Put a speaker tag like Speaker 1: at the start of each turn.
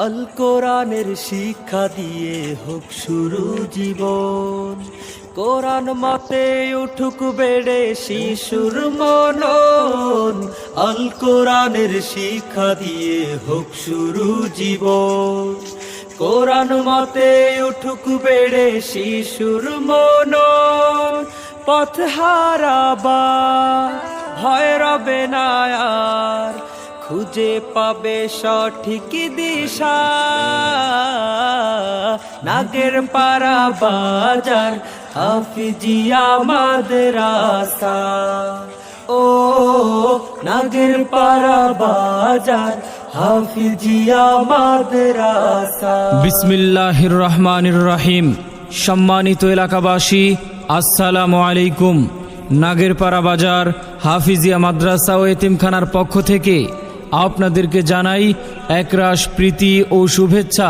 Speaker 1: আল কোরআনের শিক্ষা দিয়ে হোক শুরু জীবন, কোরআন মতে উঠুক বেড়ে শিশুর মনন। আল কোরআনের শিক্ষা দিয়ে হোক শুরু জীবন, কোরআন মতে উঠুক বেড়ে শিশুর মনন। পথ হারাবা ভয় রবে না আর, খুঁজে পাবে সঠিক দিশা। নাগের পাড়া বাজার হাফিজিয়া মাদ্রাসা, ও নাগের পাড়া বাজার হাফিজিয়া মাদ্রাসা।
Speaker 2: বিসমিল্লাহির রহমানির রহিম। সম্মানিত এলাকাবাসী, আসসালামু আলাইকুম। নাগেরপাড়া বাজার হাফিজিয়া মাদ্রাসা ও এতিমখানার পক্ষ থেকে আপনাদেরকে জানাই একরাশ প্রীতি ও শুভেচ্ছা।